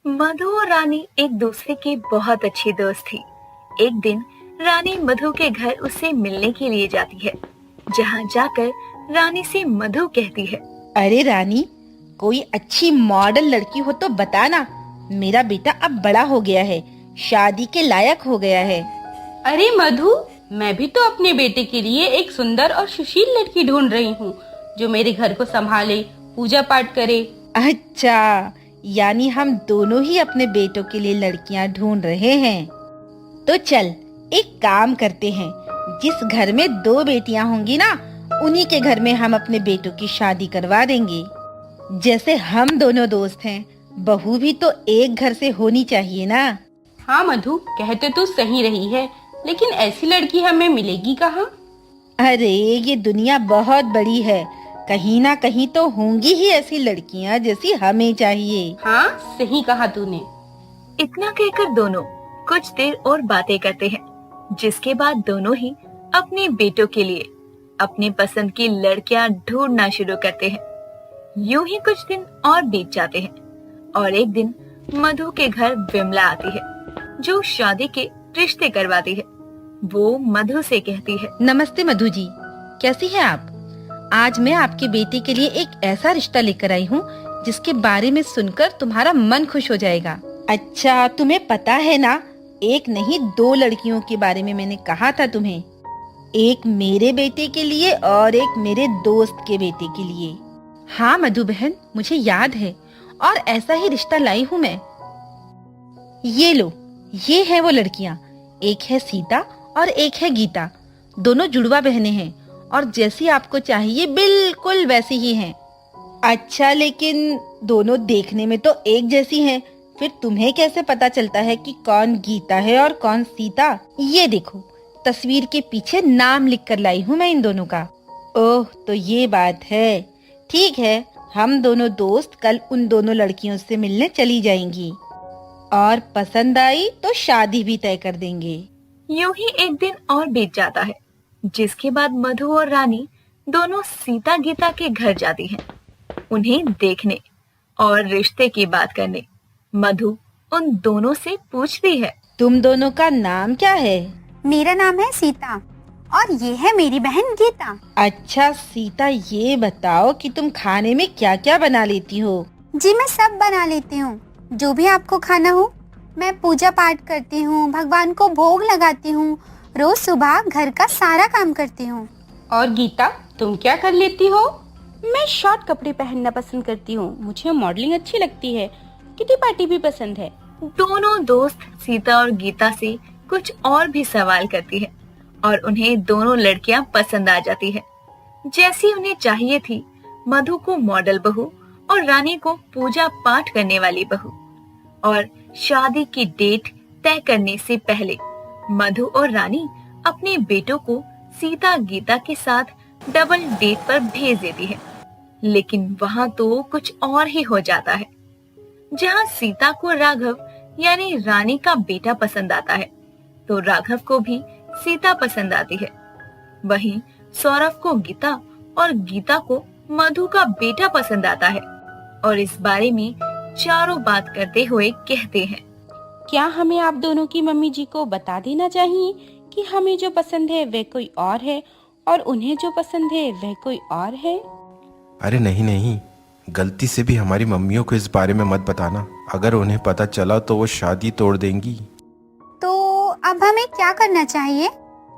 मधु और रानी एक दूसरे की बहुत अच्छी दोस्त थी। एक दिन रानी मधु के घर उससे मिलने के लिए जाती है। जहाँ जाकर रानी से मधु कहती है, अरे रानी, कोई अच्छी मॉडल लड़की हो तो बताना। मेरा बेटा अब बड़ा हो गया है, शादी के लायक हो गया है। अरे मधु, मैं भी तो अपने बेटे के लिए एक सुंदर और सुशील लड़की ढूंढ रही हूँ, जो मेरे घर को संभाले, पूजा पाठ करे। अच्छा, यानी हम दोनों ही अपने बेटों के लिए लड़कियां ढूंढ रहे हैं। तो चल एक काम करते हैं, जिस घर में 2 बेटियां होंगी ना, उन्हीं के घर में हम अपने बेटों की शादी करवा देंगे। जैसे हम दोनों दोस्त हैं, बहू भी तो एक घर से होनी चाहिए ना। हाँ मधु, कहते तो सही रही है, लेकिन ऐसी लड़की हमें मिलेगी कहाँ? अरे ये दुनिया बहुत बड़ी है, कहीं ना कहीं तो होंगी ही ऐसी लड़कियां जैसी हमें चाहिए। हाँ, सही कहा तूने। इतना कहकर दोनों कुछ देर और बातें करते हैं, जिसके बाद दोनों ही अपने बेटों के लिए अपनी पसंद की लड़कियां ढूंढना शुरू करते हैं। यूं ही कुछ दिन और बीत जाते हैं और एक दिन मधु के घर विमला आती है, जो शादी के रिश्ते करवाती है। वो मधु से कहती है, नमस्ते मधु जी, कैसी हैं आप? आज मैं आपके बेटे के लिए एक ऐसा रिश्ता लेकर आई हूँ जिसके बारे में सुनकर तुम्हारा मन खुश हो जाएगा। अच्छा, तुम्हें पता है ना, एक नहीं 2 लड़कियों के बारे में मैंने कहा था तुम्हें। एक मेरे बेटे के लिए और एक मेरे दोस्त के बेटे के लिए। हाँ मधु बहन, मुझे याद है, और ऐसा ही रिश्ता लाई हूँ मैं। ये लो, ये है वो लड़कियाँ। एक है सीता और एक है गीता। दोनों जुड़वा बहनें हैं और जैसी आपको चाहिए बिल्कुल वैसी ही हैं। अच्छा, लेकिन दोनों देखने में तो एक जैसी हैं, फिर तुम्हें कैसे पता चलता है कि कौन गीता है और कौन सीता? ये देखो, तस्वीर के पीछे नाम लिख कर लाई हूँ मैं इन दोनों का। ओह, तो ये बात है। ठीक है, हम दोनों दोस्त कल उन दोनों लड़कियों से मिलने चली जाएंगी और पसंद आई तो शादी भी तय कर देंगे। यूं ही एक दिन और बीत जाता है, जिसके बाद मधु और रानी दोनों सीता गीता के घर जाती हैं, उन्हें देखने और रिश्ते की बात करने। मधु उन दोनों से पूछती है, तुम दोनों का नाम क्या है? मेरा नाम है सीता और ये है मेरी बहन गीता। अच्छा सीता, ये बताओ कि तुम खाने में क्या क्या बना लेती हो? जी मैं सब बना लेती हूँ, जो भी आपको खाना हो। मैं पूजा पाठ करती हूँ, भगवान को भोग लगाती हूँ, रोज सुबह घर का सारा काम करती हूँ। और गीता, तुम क्या कर लेती हो? मैं शॉर्ट कपड़े पहनना पसंद करती हूँ, मुझे मॉडलिंग अच्छी लगती है, किटी पार्टी भी पसंद है। दोनों दोस्त सीता और गीता से कुछ और भी सवाल करती है और उन्हें दोनों लड़कियां पसंद आ जाती है, जैसी उन्हें चाहिए थी। मधु को मॉडल बहू और रानी को पूजा पाठ करने वाली बहू। और शादी की डेट तय करने से पहले मधु और रानी अपने बेटों को सीता गीता के साथ डबल डेट पर भेज देती है। लेकिन वहाँ तो कुछ और ही हो जाता है। जहाँ सीता को राघव यानी रानी का बेटा पसंद आता है, तो राघव को भी सीता पसंद आती है। वहीं सौरभ को गीता और गीता को मधु का बेटा पसंद आता है। और इस बारे में चारों बात करते हुए कहते हैं, क्या हमें आप दोनों की मम्मी जी को बता देना चाहिए कि हमें जो पसंद है वह कोई और है और उन्हें जो पसंद है वह कोई और है? अरे नहीं नहीं, गलती से भी हमारी मम्मियों को इस बारे में मत बताना। अगर उन्हें पता चला तो वो शादी तोड़ देंगी। तो अब हमें क्या करना चाहिए?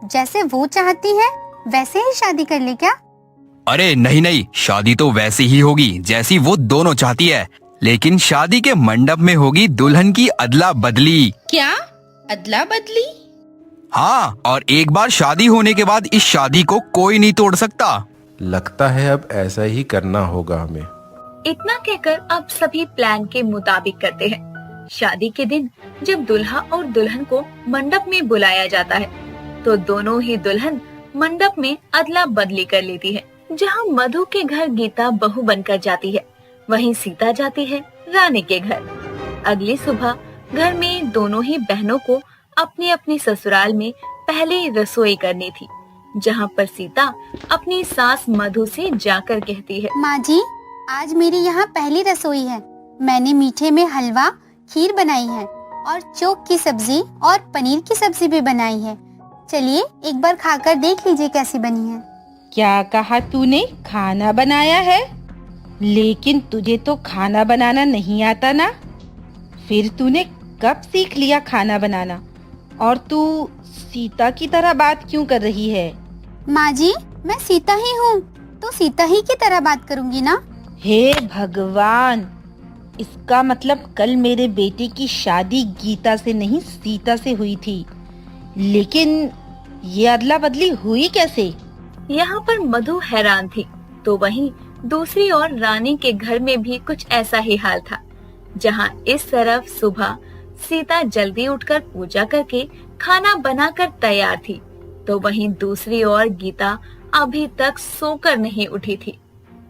जैसे वो चाहती है वैसे ही शादी कर ले क्या? अरे नहीं नहीं, शादी तो वैसे ही होगी जैसी वो दोनों चाहती है, लेकिन शादी के मंडप में होगी दुल्हन की अदला बदली। क्या अदला बदली? हाँ, और एक बार शादी होने के बाद इस शादी को कोई नहीं तोड़ सकता। लगता है अब ऐसा ही करना होगा हमें। इतना कहकर अब सभी प्लान के मुताबिक करते हैं। शादी के दिन जब दुल्हा और दुल्हन को मंडप में बुलाया जाता है, तो दोनों ही दुल्हन मंडप में अदला बदली कर लेती है। जहाँ मधु के घर गीता बहू बनकर जाती है, वहीं सीता जाती है रानी के घर। अगली सुबह घर में दोनों ही बहनों को अपने अपने ससुराल में पहले रसोई करनी थी, जहाँ पर सीता अपनी सास मधु से जाकर कहती है, माँ जी, आज मेरी यहाँ पहली रसोई है। मैंने मीठे में हलवा, खीर बनाई है और चोक की सब्जी और पनीर की सब्जी भी बनाई है। चलिए एक बार खाकर देख लीजिए कैसी बनी है। क्या कहा तूने? खाना बनाया है? लेकिन तुझे तो खाना बनाना नहीं आता ना। फिर तूने कब सीख लिया खाना बनाना? और तू सीता की तरह बात क्यों कर रही है? माँ जी, मैं सीता ही हूँ, तो सीता ही की तरह बात करूँगी ना। हे भगवान, इसका मतलब कल मेरे बेटे की शादी गीता से नहीं सीता से हुई थी, लेकिन ये अदला बदली हुई कैसे? यहाँ पर मधु हैरान थी, तो वहीं दूसरी ओर रानी के घर में भी कुछ ऐसा ही हाल था। जहाँ इस तरफ सुबह सीता जल्दी उठकर पूजा करके खाना बनाकर तैयार थी, तो वहीं दूसरी ओर गीता अभी तक सोकर नहीं उठी थी।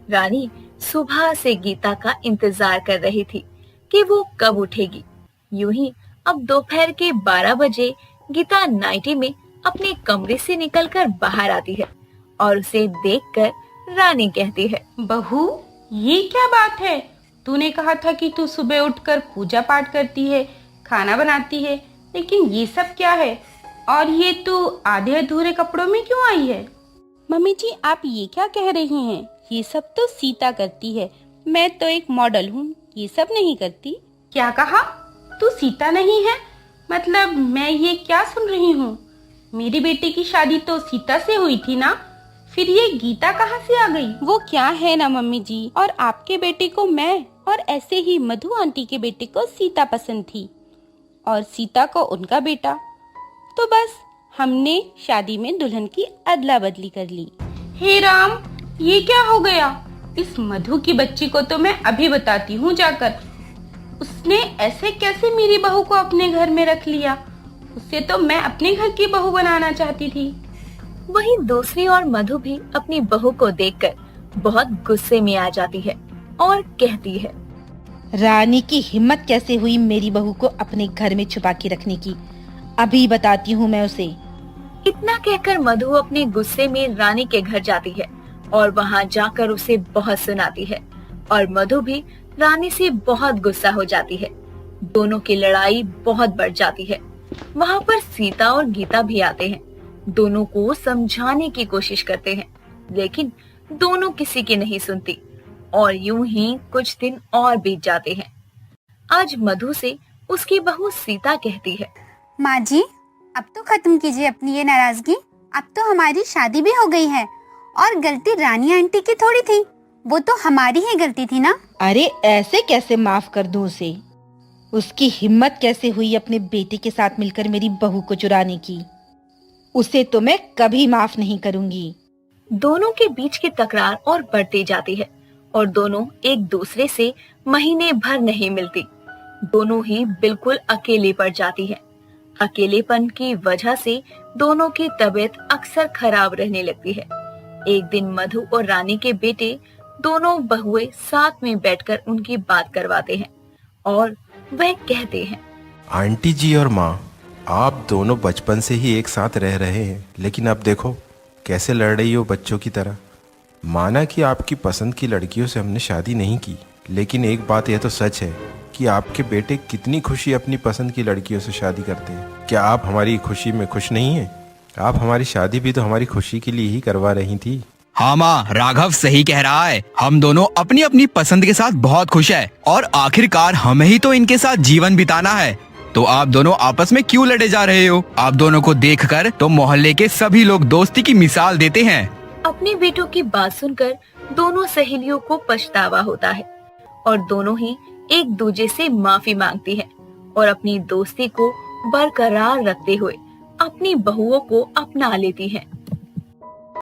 रानी सुबह से गीता का इंतजार कर रही थी कि वो कब उठेगी। यूं ही अब दोपहर के 12 बजे गीता नाइटी में अपने कमरे से निकलकर बाहर आती है और उसे देखकर रानी कहती है, बहू, ये क्या बात है? तूने कहा था कि तू सुबह उठकर पूजा पाठ करती है, खाना बनाती है, लेकिन ये सब क्या है? और ये तू आधे अधूरे कपड़ों में क्यों आई है? मम्मी जी, आप ये क्या कह रही हैं? ये सब तो सीता करती है, मैं तो एक मॉडल हूँ, ये सब नहीं करती। क्या कहा? तू सीता नहीं है? मतलब मैं ये क्या सुन रही हूँ? मेरी बेटी की शादी तो सीता से हुई थी ना, फिर ये गीता कहाँ से आ गई? वो क्या है ना मम्मी जी, और आपके बेटे को मैं, और ऐसे ही मधु आंटी के बेटे को सीता पसंद थी और सीता को उनका बेटा, तो बस हमने शादी में दुल्हन की अदला बदली कर ली। हे राम, ये क्या हो गया? इस मधु की बच्ची को तो मैं अभी बताती हूँ जाकर। उसने ऐसे कैसे मेरी बहू को अपने घर में रख लिया? उसे तो मैं अपने घर की बहू बनाना चाहती थी। वहीं दूसरी ओर मधु भी अपनी बहू को देखकर बहुत गुस्से में आ जाती है और कहती है, रानी की हिम्मत कैसे हुई मेरी बहू को अपने घर में छुपा के रखने की? अभी बताती हूँ मैं उसे। इतना कहकर मधु अपने गुस्से में रानी के घर जाती है और वहाँ जाकर उसे बहुत सुनाती है और मधु भी रानी से बहुत गुस्सा हो जाती है। दोनों की लड़ाई बहुत बढ़ जाती है। वहाँ पर सीता और गीता भी आते हैं। दोनों को समझाने की कोशिश करते हैं, लेकिन दोनों किसी की नहीं सुनती और यूं ही कुछ दिन और बीत जाते हैं। आज मधु से उसकी बहू सीता कहती है, माँ जी, अब तो खत्म कीजिए अपनी ये नाराजगी। अब तो हमारी शादी भी हो गई है और गलती रानी आंटी की थोड़ी थी, वो तो हमारी ही गलती थी ना। अरे ऐसे कैसे माफ कर दूं उसे? उसकी हिम्मत कैसे हुई अपने बेटे के साथ मिलकर मेरी बहू को चुराने की? उसे तो मैं कभी माफ नहीं करूंगी। दोनों के बीच की तकरार और बढ़ती जाती है और दोनों एक दूसरे से महीने भर नहीं मिलती। दोनों ही बिल्कुल अकेली पड़ जाती है। अकेलेपन की वजह से दोनों की तबीयत अक्सर खराब रहने लगती है। एक दिन मधु और रानी के बेटे दोनों बहुए साथ में बैठकर उनकी बात करवाते हैं और वह कहते हैं, आंटी जी और माँ, आप दोनों बचपन से ही एक साथ रह रहे हैं, लेकिन अब देखो कैसे लड़ रही हो बच्चों की तरह। माना कि आपकी पसंद की लड़कियों से हमने शादी नहीं की, लेकिन एक बात यह तो सच है कि आपके बेटे कितनी खुशी अपनी पसंद की लड़कियों से शादी करते हैं। क्या आप हमारी खुशी में खुश नहीं हैं? आप हमारी शादी भी तो हमारी खुशी के लिए ही करवा रही थी। हाँ माँ, राघव सही कह रहा है। हम दोनों अपनी अपनी पसंद के साथ बहुत खुश है और आखिरकार हमें ही तो इनके साथ जीवन बिताना है। तो आप दोनों आपस में क्यों लड़े जा रहे हो? आप दोनों को देखकर तो मोहल्ले के सभी लोग दोस्ती की मिसाल देते हैं। अपने बेटों की बात सुनकर दोनों सहेलियों को पछतावा होता है और दोनों ही एक दूसरे से माफी मांगती हैं और अपनी दोस्ती को बरकरार रखते हुए अपनी बहुओं को अपना लेती हैं।